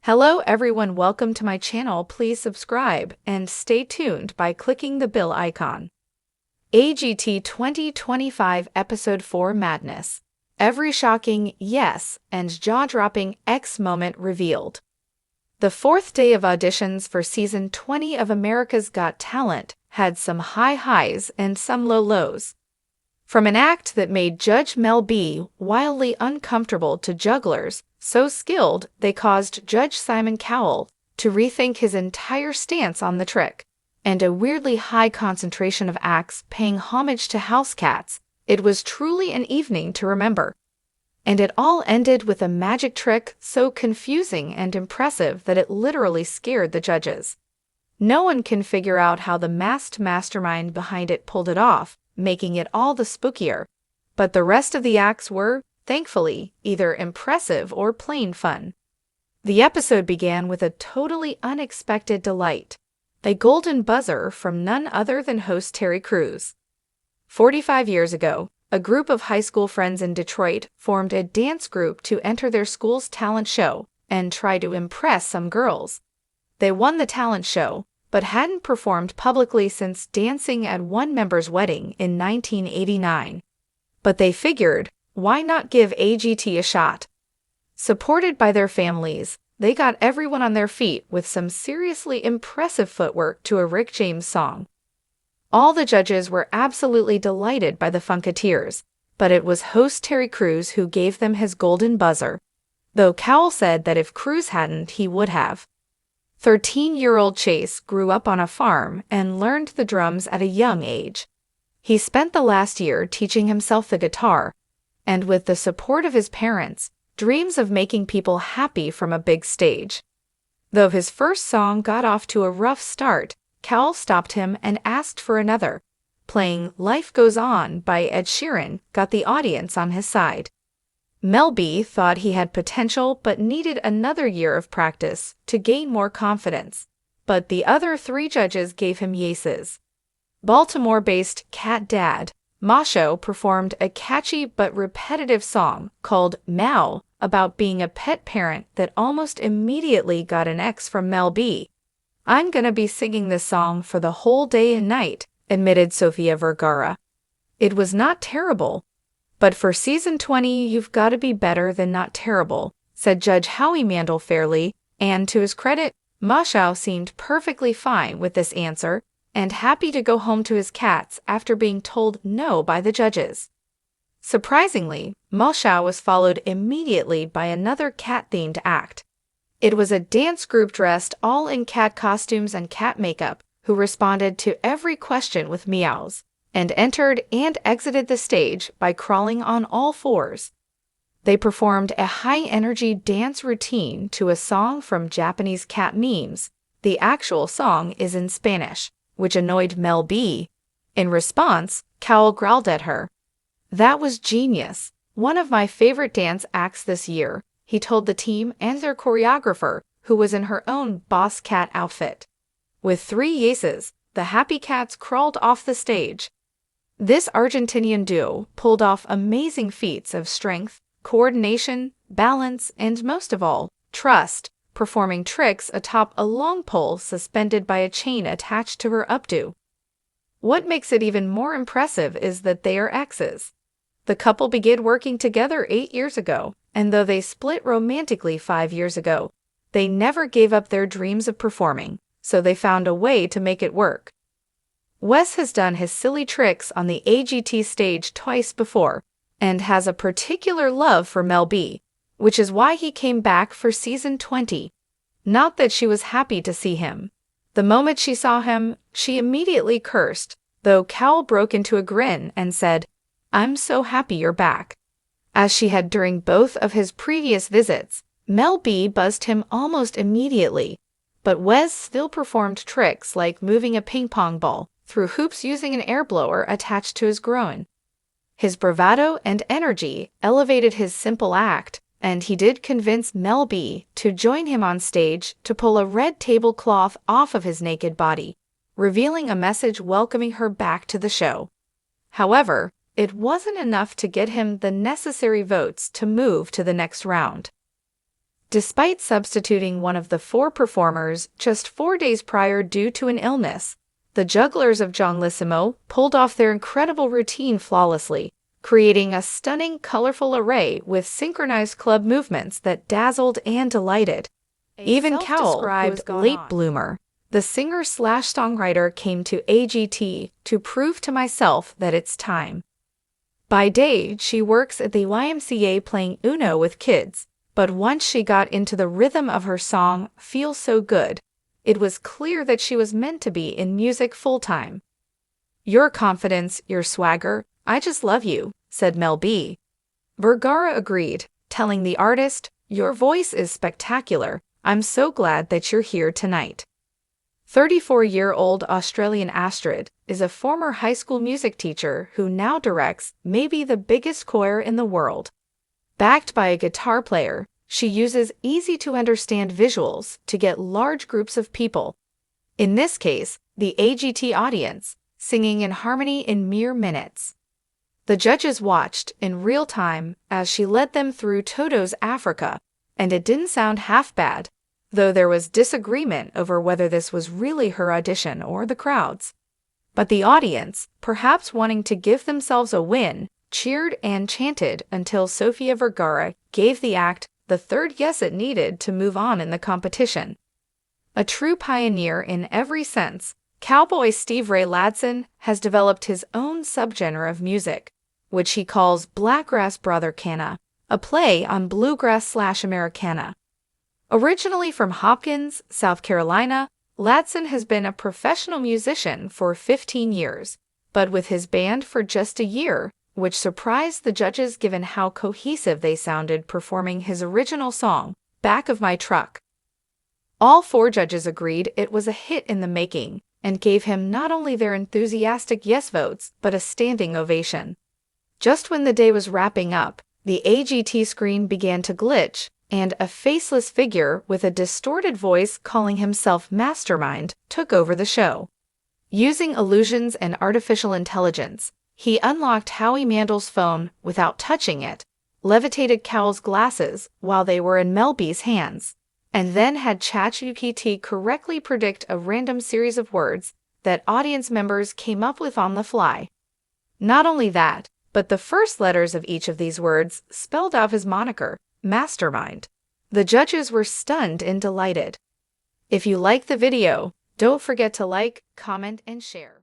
Hello everyone, welcome to my channel. Please subscribe and stay tuned by clicking the bell icon. AGT 2025 Episode 4 Madness. Every shocking yes and jaw-dropping X moment revealed. The fourth day of auditions for Season 20 of America's Got Talent had some high highs and some low lows. From an act that made Judge Mel B wildly uncomfortable to jugglers so skilled they caused Judge Simon Cowell to rethink his entire stance on the trick, and a weirdly high concentration of acts paying homage to house cats, it was truly an evening to remember. And it all ended with a magic trick so confusing and impressive that it literally scared the judges. No one can figure out how the masked mastermind behind it pulled it off, making it all the spookier. But the rest of the acts were, thankfully, either impressive or plain fun. The episode began with a totally unexpected delight, a golden buzzer from none other than host Terry Crews. 45 years ago, a group of high school friends in Detroit formed a dance group to enter their school's talent show and try to impress some girls. They won the talent show, but hadn't performed publicly since dancing at one member's wedding in 1989. But they figured, why not give AGT a shot? Supported by their families, they got everyone on their feet with some seriously impressive footwork to a Rick James song. All the judges were absolutely delighted by the Funketeers, but it was host Terry Crews who gave them his golden buzzer, though Cowell said that if Crews hadn't, he would have. 13-year-old Chase grew up on a farm and learned the drums at a young age. He spent the last year teaching himself the guitar, and with the support of his parents, dreams of making people happy from a big stage. Though his first song got off to a rough start, Cowell stopped him and asked for another. Playing Life Goes On by Ed Sheeran got the audience on his side. Mel B thought he had potential but needed another year of practice to gain more confidence, but the other three judges gave him yeses. Baltimore-based Cat Dad, Masho performed a catchy but repetitive song called Mal about being a pet parent that almost immediately got an X from Mel B. "I'm gonna be singing this song for the whole day and night," admitted Sofia Vergara. It was not terrible. But for Season 20, you've got to be better than not terrible, said Judge Howie Mandel fairly, and to his credit, Masho seemed perfectly fine with this answer and happy to go home to his cats after being told no by the judges. Surprisingly, Masho was followed immediately by another cat-themed act. It was a dance group dressed all in cat costumes and cat makeup who responded to every question with meows, and entered and exited the stage by crawling on all fours. They performed a high-energy dance routine to a song from Japanese cat memes. The actual song is in Spanish, which annoyed Mel B. In response, Cowell growled at her. "That was genius. One of my favorite dance acts this year," he told the team and their choreographer, who was in her own boss cat outfit. With 3 yeses, the happy cats crawled off the stage. This Argentinian duo pulled off amazing feats of strength, coordination, balance, and most of all, trust, performing tricks atop a long pole suspended by a chain attached to her updo. What makes it even more impressive is that they are exes. The couple began working together 8 years ago, and though they split romantically 5 years ago, they never gave up their dreams of performing, so they found a way to make it work. Wes has done his silly tricks on the AGT stage twice before, and has a particular love for Mel B, which is why he came back for Season 20. Not that she was happy to see him. The moment she saw him, she immediately cursed, though Cowell broke into a grin and said, "I'm so happy you're back." As she had during both of his previous visits, Mel B buzzed him almost immediately, but Wes still performed tricks like moving a ping-pong ball through hoops using an air blower attached to his groin. His bravado and energy elevated his simple act, and he did convince Mel B to join him on stage to pull a red tablecloth off of his naked body, revealing a message welcoming her back to the show. However, it wasn't enough to get him the necessary votes to move to the next round. despite substituting one of the 4 performers just 4 days prior due to an illness. The jugglers of Jonglissimo pulled off their incredible routine flawlessly, creating a stunning, colorful array with synchronized club movements that dazzled and delighted. Even Cowell, described late bloomer, the singer/songwriter, came to AGT to prove to myself that it's time. By day, she works at the YMCA playing Uno with kids, but once she got into the rhythm of her song, Feel So Good, it was clear that she was meant to be in music full-time. "Your confidence, your swagger, I just love you," said Mel B. Vergara agreed, telling the artist, "Your voice is spectacular. I'm so glad that you're here tonight." 34-year-old Australian Astrid is a former high school music teacher who now directs maybe the biggest choir in the world. Backed by a guitar player, she uses easy-to-understand visuals to get large groups of people, in this case, the AGT audience, singing in harmony in mere minutes. The judges watched in real time as she led them through Toto's Africa, and it didn't sound half bad, though there was disagreement over whether this was really her audition or the crowd's. But the audience, perhaps wanting to give themselves a win, cheered and chanted until Sofia Vergara gave the act the third yes it needed to move on in the competition. A true pioneer in every sense, cowboy Steve Ray Ladson has developed his own subgenre of music, which he calls Blackgrass Brothercana, a play on bluegrass/Americana. Originally from Hopkins, South Carolina, Ladson has been a professional musician for 15 years, but with his band for just a year, which surprised the judges given how cohesive they sounded performing his original song, Back of My Truck. All 4 judges agreed it was a hit in the making and gave him not only their enthusiastic yes votes but a standing ovation. Just when the day was wrapping up, the AGT screen began to glitch, and a faceless figure with a distorted voice calling himself Mastermind took over the show. Using illusions and artificial intelligence, he unlocked Howie Mandel's phone without touching it, levitated Cowell's glasses while they were in Mel B's hands, and then had ChatGPT correctly predict a random series of words that audience members came up with on the fly. Not only that, but the first letters of each of these words spelled out his moniker, Mastermind. The judges were stunned and delighted. If you like the video, don't forget to like, comment, and share.